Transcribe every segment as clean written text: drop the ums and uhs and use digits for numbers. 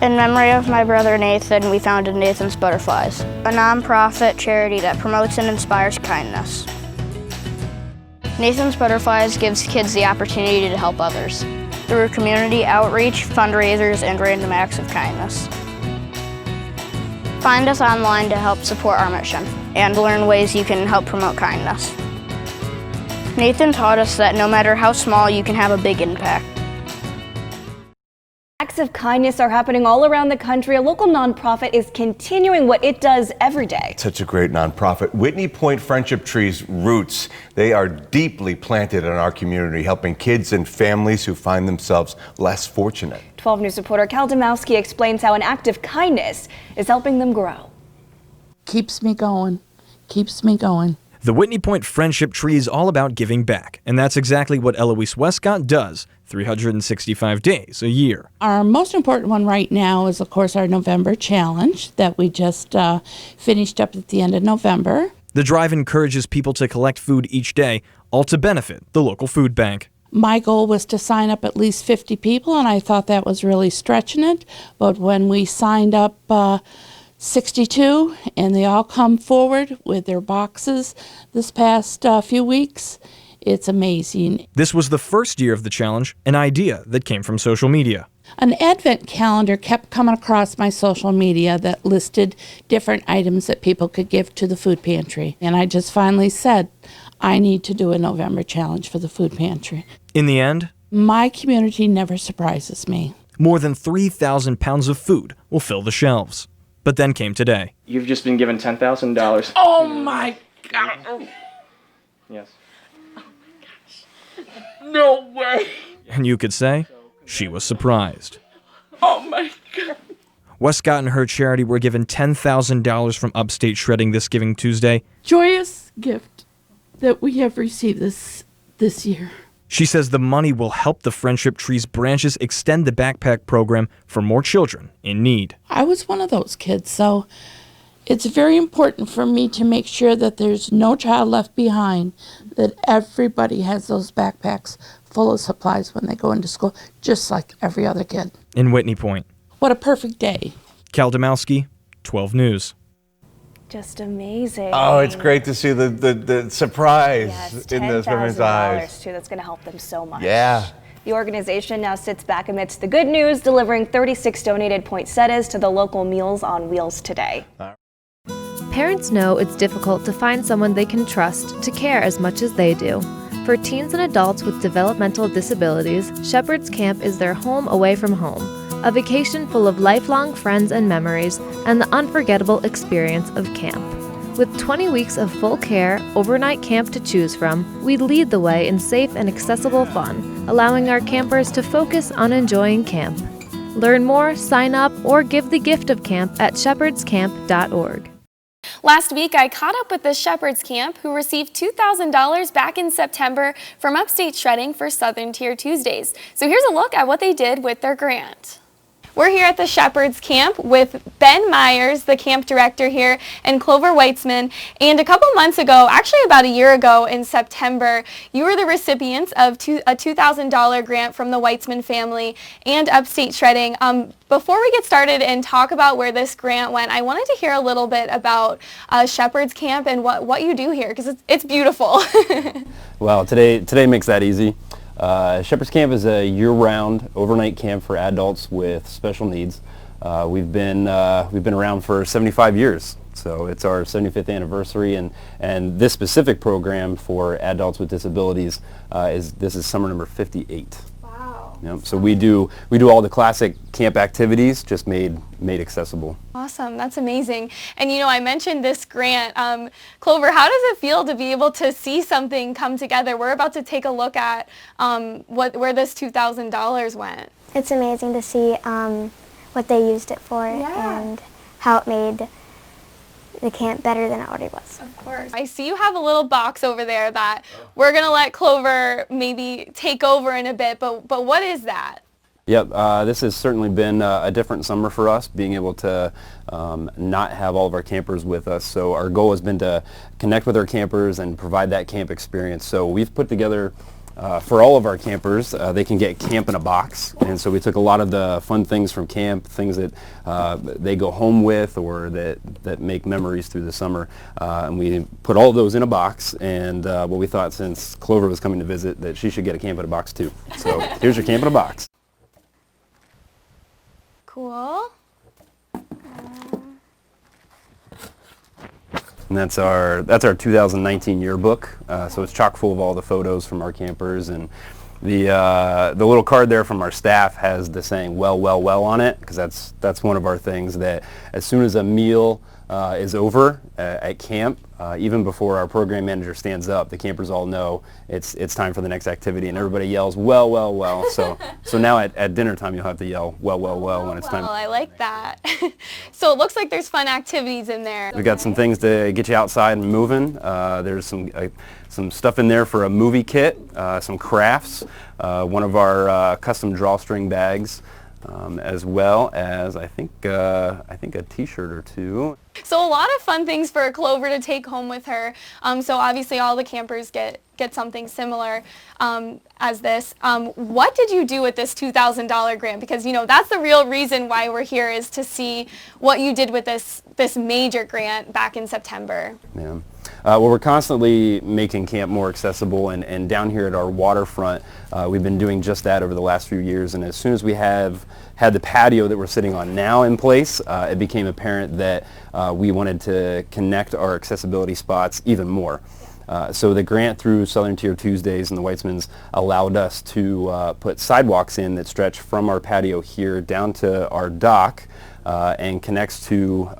In memory of my brother Nathan, we founded Nathan's Butterflies, a nonprofit charity that promotes and inspires kindness. Nathan's Butterflies gives kids the opportunity to help others through community outreach, fundraisers, and random acts of kindness. Find us online to help support our mission and learn ways you can help promote kindness. Nathan taught us that no matter how small, you can have a big impact. Acts of kindness are happening all around the country. A local nonprofit is continuing what it does every day. Such a great nonprofit. Whitney Point Friendship Tree's roots, they are deeply planted in our community, helping kids and families who find themselves less fortunate. 12 News reporter Cal Demowski explains how an act of kindness is helping them grow. Keeps me going, keeps me going. The Whitney Point Friendship Tree is all about giving back, and that's exactly what Eloise Westcott does 365 days a year. Our most important one right now is, of course, our November challenge that we just finished up at the end of November. The drive encourages people to collect food each day, all to benefit the local food bank. My goal was to sign up at least 50 people, and I thought that was really stretching it. But when we signed up 62, and they all come forward with their boxes this past few weeks, it's amazing. This was the first year of the challenge, an idea that came from social media. An advent calendar kept coming across my social media that listed different items that people could give to the food pantry. And I just finally said, I need to do a November challenge for the food pantry. In the end, my community never surprises me. More than 3,000 pounds of food will fill the shelves. But then came today. You've just been given $10,000. Oh my God. Yes. Oh my gosh. No way. And you could say she was surprised. Oh my God. Westcott and her charity were given $10,000 from Upstate Shredding this Giving Tuesday. Joyous gift that we have received this year. She says the money will help the Friendship Tree's branches extend the backpack program for more children in need. I was one of those kids, so it's very important for me to make sure that there's no child left behind, that everybody has those backpacks full of supplies when they go into school, just like every other kid. In Whitney Point. What a perfect day. Cal Demowski, 12 News. Just amazing. Oh, it's great to see the surprise in those women's eyes. Too. That's going to help them so much. Yeah. The organization now sits back amidst the good news, delivering 36 donated poinsettias to the local Meals on Wheels today. Parents know it's difficult to find someone they can trust to care as much as they do. For teens and adults with developmental disabilities, Shepherd's Camp is their home away from home. A vacation full of lifelong friends and memories, and the unforgettable experience of camp. With 20 weeks of full care, overnight camp to choose from, we lead the way in safe and accessible fun, allowing our campers to focus on enjoying camp. Learn more, sign up, or give the gift of camp at shepherdscamp.org. Last week, I caught up with the Shepherd's Camp, who received $2,000 back in September from Upstate Shredding for Southern Tier Tuesdays. So here's a look at what they did with their grant. We're here at the Shepherd's Camp with Ben Myers, the camp director here, and Clover Weitzman. And a couple months ago, actually about a year ago in September, you were the recipients of a $2,000 grant from the Weitzman family and Upstate Shredding. Before we get started and talk about where this grant went, I wanted to hear a little bit about Shepherd's Camp and what you do here, because it's beautiful. Well, today makes that easy. Shepherd's Camp is a year-round overnight camp for adults with special needs. We've been around for 75 years, so it's our 75th anniversary, and this specific program for adults with disabilities is summer number 58. Wow. Yep. So we do all the classic camp activities, just made accessible. Awesome, that's amazing. And you know, I mentioned this grant. Clover, how does it feel to be able to see something come together? We're about to take a look at where this $2,000 went. It's amazing to see what they used it for and how it made the camp better than it already was. Of course. I see you have a little box over there that we're going to let Clover maybe take over in a bit, but what is that? Yep, this has certainly been a different summer for us, being able to not have all of our campers with us. So our goal has been to connect with our campers and provide that camp experience. So we've put together for all of our campers, they can get Camp in a Box. And so we took a lot of the fun things from camp, things that they go home with or that make memories through the summer. And we put all of those in a box. And what we thought, since Clover was coming to visit, that she should get a Camp in a Box too. So here's your Camp in a Box. Cool. And that's our 2019 yearbook. So it's chock full of all the photos from our campers, and the little card there from our staff has the saying "well, well, well" on it, because that's one of our things that as soon as a meal is over at camp, even before our program manager stands up, the campers all know it's time for the next activity, and everybody yells "well, well, well." So now at dinner time you'll have to yell "well, well, well" when it's time. Well, I like that. So it looks like there's fun activities in there. We got some things to get you outside and moving. There's some stuff in there for a movie kit, some crafts, one of our custom drawstring bags, as well as I think a T-shirt or two. So a lot of fun things for Clover to take home with her. So obviously all the campers get something similar as this. What did you do with this $2,000 grant? Because that's the real reason why we're here, is to see what you did with this major grant back in September. Yeah. Well, we're constantly making camp more accessible, and down here at our waterfront, we've been doing just that over the last few years. And as soon as we had the patio that we're sitting on now in place, it became apparent that we wanted to connect our accessibility spots even more. So the grant through Southern Tier Tuesdays and the Weitzmans allowed us to put sidewalks in that stretch from our patio here down to our dock, and connects to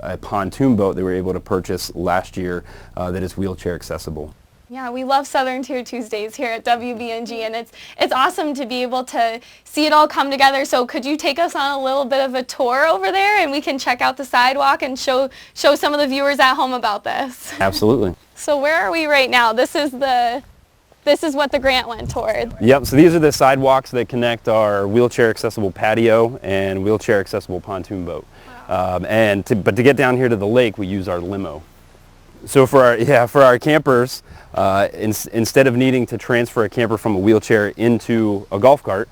a pontoon boat that we were able to purchase last year that is wheelchair accessible. Yeah, we love Southern Tier Tuesdays here at WBNG, and it's awesome to be able to see it all come together. So could you take us on a little bit of a tour over there, and we can check out the sidewalk and show some of the viewers at home about this? Absolutely. So where are we right now? This is what the grant went toward. Yep, so these are the sidewalks that connect our wheelchair accessible patio and wheelchair accessible pontoon boat. Wow. But to get down here to the lake, we use our limo. So for our campers, instead of needing to transfer a camper from a wheelchair into a golf cart,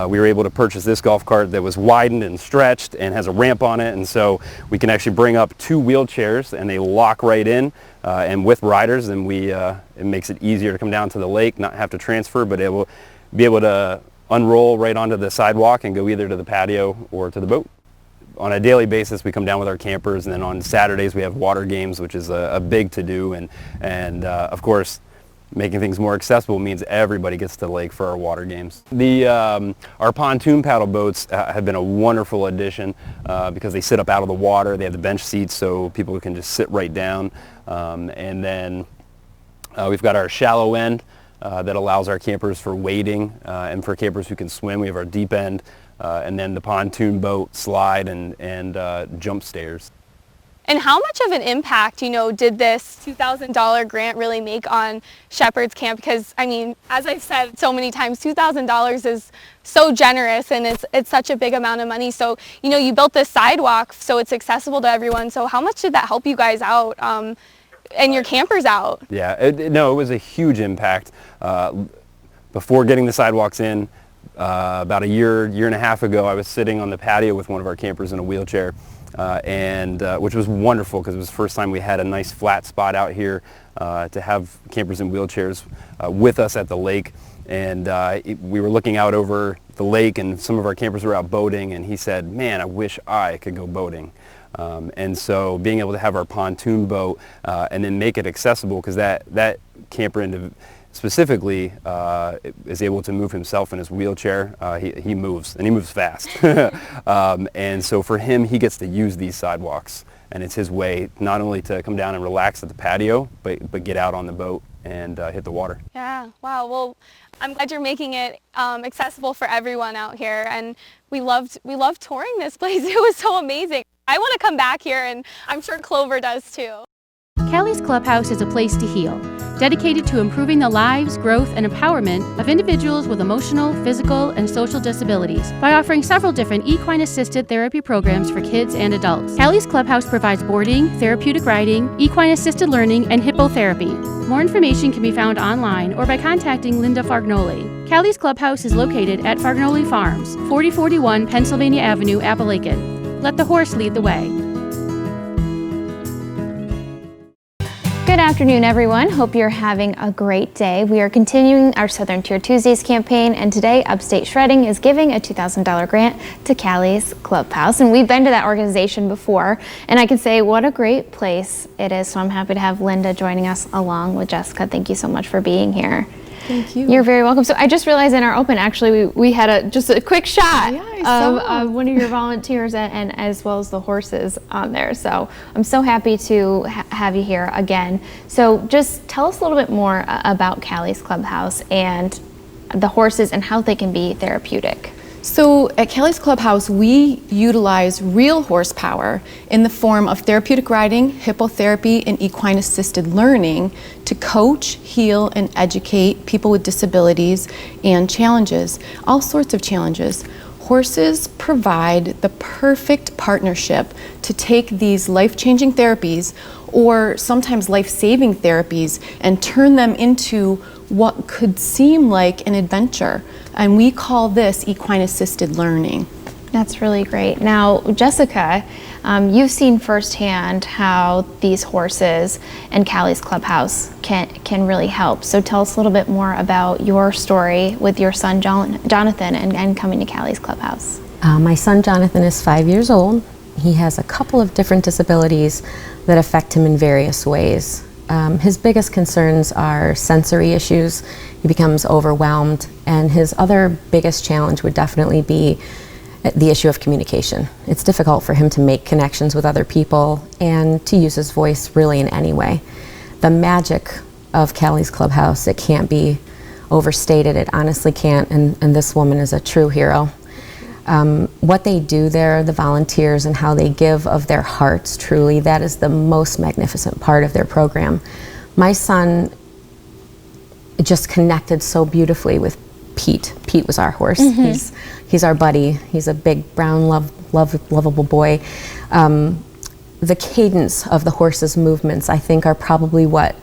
we were able to purchase this golf cart that was widened and stretched and has a ramp on it, and so we can actually bring up 2 wheelchairs and they lock right in, and with riders, and it makes it easier to come down to the lake, not have to transfer, but it will be able to unroll right onto the sidewalk and go either to the patio or to the boat. On a daily basis, we come down with our campers, and then on Saturdays we have water games, which is a big to-do, and of course, making things more accessible means everybody gets to the lake for our water games. Our pontoon paddle boats have been a wonderful addition because they sit up out of the water. They have the bench seats so people can just sit right down, and then we've got our shallow end that allows our campers for wading, and for campers who can swim, we have our deep end. And then the pontoon boat, slide, and jump stairs. And how much of an impact, did this $2,000 grant really make on Shepherd's Camp? Because, I mean, as I've said so many times, $2,000 is so generous, and it's such a big amount of money. So, you built this sidewalk so it's accessible to everyone. So how much did that help you guys out and your campers out? Yeah, it was a huge impact. Before getting the sidewalks in, about a year and a half ago, I was sitting on the patio with one of our campers in a wheelchair, which was wonderful because it was the first time we had a nice flat spot out here to have campers in wheelchairs with us at the lake. And we were looking out over the lake, and some of our campers were out boating, and he said, "Man, I wish I could go boating." And so being able to have our pontoon boat and then make it accessible, because that camper specifically is able to move himself in his wheelchair. He moves, and he moves fast. And so for him, he gets to use these sidewalks, and it's his way not only to come down and relax at the patio, but get out on the boat and hit the water. Yeah, wow. Well, I'm glad you're making it accessible for everyone out here, and we loved touring this place. It was so amazing. I want to come back here, and I'm sure Clover does too. Calis Clubhouse is a place to heal. dedicated to improving the lives, growth, and empowerment of individuals with emotional, physical, and social disabilities by offering several different equine-assisted therapy programs for kids and adults. Calis Clubhouse provides boarding, therapeutic riding, equine-assisted learning, and hippotherapy. More information can be found online or by contacting Linda Fargnoli. Calis Clubhouse is located at Fargnoli Farms, 4041 Pennsylvania Avenue, Appalachian. Let the horse lead the way. Good afternoon, everyone. Hope you're having a great day. We are continuing our Southern Tier Tuesdays campaign, and today Upstate Shredding is giving a $2,000 grant to Calis Clubhouse. And we've been to that organization before, and I can say what a great place it is. So I'm happy to have Linda joining us along with Jessica. Thank you so much for being here. Thank you. You're very welcome. So I just realized in our open, actually, we had just a quick shot of one of your volunteers and as well as the horses on there. So I'm so happy to have you here again. So just tell us a little bit more about Calis Clubhouse and the horses and how they can be therapeutic. So at Calis Clubhouse, we utilize real horsepower in the form of therapeutic riding, hippotherapy, and equine-assisted learning to coach, heal, and educate people with disabilities and challenges, all sorts of challenges. Horses provide the perfect partnership to take these life-changing therapies or sometimes life-saving therapies and turn them into what could seem like an adventure. And we call this equine-assisted learning. That's really great. Now, Jessica, you've seen firsthand how these horses and Calis Clubhouse can really help. So tell us a little bit more about your story with your son Jonathan and coming to Calis Clubhouse. My son Jonathan is 5 years old. He has a couple of different disabilities that affect him in various ways. His biggest concerns are sensory issues. He becomes overwhelmed, and his other biggest challenge would definitely be the issue of communication. It's difficult for him to make connections with other people and to use his voice really in any way. The magic of Calis Clubhouse, it can't be overstated. It honestly can't, and this woman is a true hero. What they do there, the volunteers, and how they give of their hearts, truly, that is the most magnificent part of their program. My son just connected so beautifully with Pete. Pete was our horse. Mm-hmm. He's our buddy. He's a big, brown, lovable boy. The cadence of the horse's movements, I think, are probably what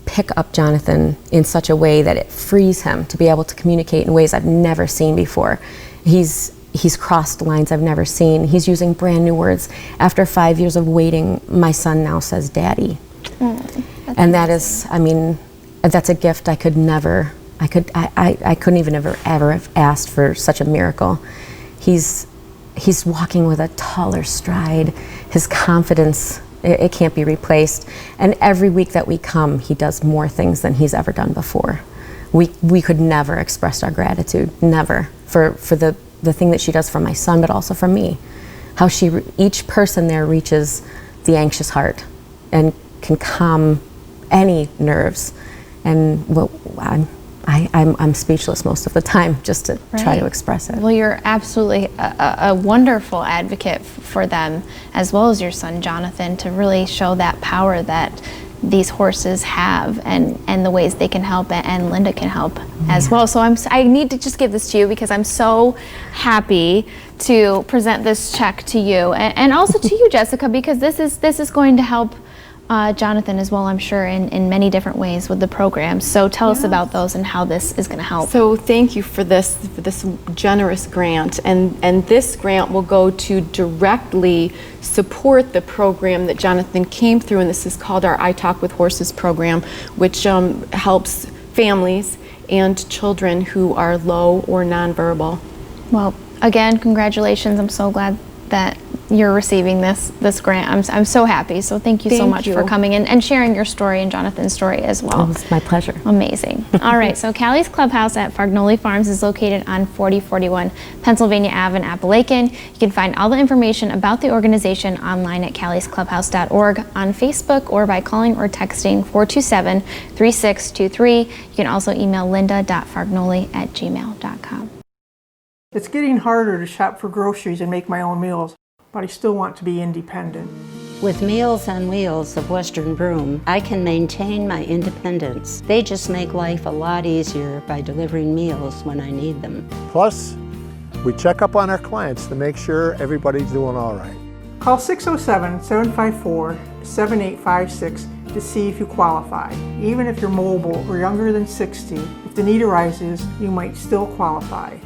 pick up Jonathan in such a way that it frees him to be able to communicate in ways I've never seen before. He's crossed lines I've never seen. He's using brand new words. After 5 years of waiting, my son now says daddy. And that is, I mean, that's a gift I could never, I couldn't even ever have asked for such a miracle. He's walking with a taller stride. His confidence, it can't be replaced. And every week that we come, he does more things than he's ever done before. We could never express our gratitude, never, for the thing that she does for my son, but also for me. How each person there reaches the anxious heart and can calm any nerves. And I'm speechless most of the time just to try to express it. Well, you're absolutely a wonderful advocate for them, as well as your son Jonathan, to really show that power that these horses have and the ways they can help, and Linda can help as well. So I need to just give this to you because I'm so happy to present this check to you and also to you, Jessica, because this is going to help Jonathan as well, I'm sure, in many different ways with the program. So tell us about those and how this is going to help. So thank you for this generous grant, and this grant will go to directly support the program that Jonathan came through, and this is called our I Talk with Horses program, which helps families and children who are low or nonverbal. Well, again, congratulations. I'm so glad that you're receiving this grant. I'm so happy. So thank you so much for coming in and sharing your story and Jonathan's story as well. It's my pleasure. Amazing. All right, so Calis Clubhouse at Fargnoli Farms is located on 4041 Pennsylvania Ave in Appalachian. You can find all the information about the organization online at calisclubhouse.org, on Facebook, or by calling or texting 427-3623. You can also email linda.fargnoli@gmail.com. It's getting harder to shop for groceries and make my own meals, but I still want to be independent. With Meals on Wheels of Western Broome, I can maintain my independence. They just make life a lot easier by delivering meals when I need them. Plus, we check up on our clients to make sure everybody's doing all right. Call 607-754-7856 to see if you qualify. Even if you're mobile or younger than 60, if the need arises, you might still qualify.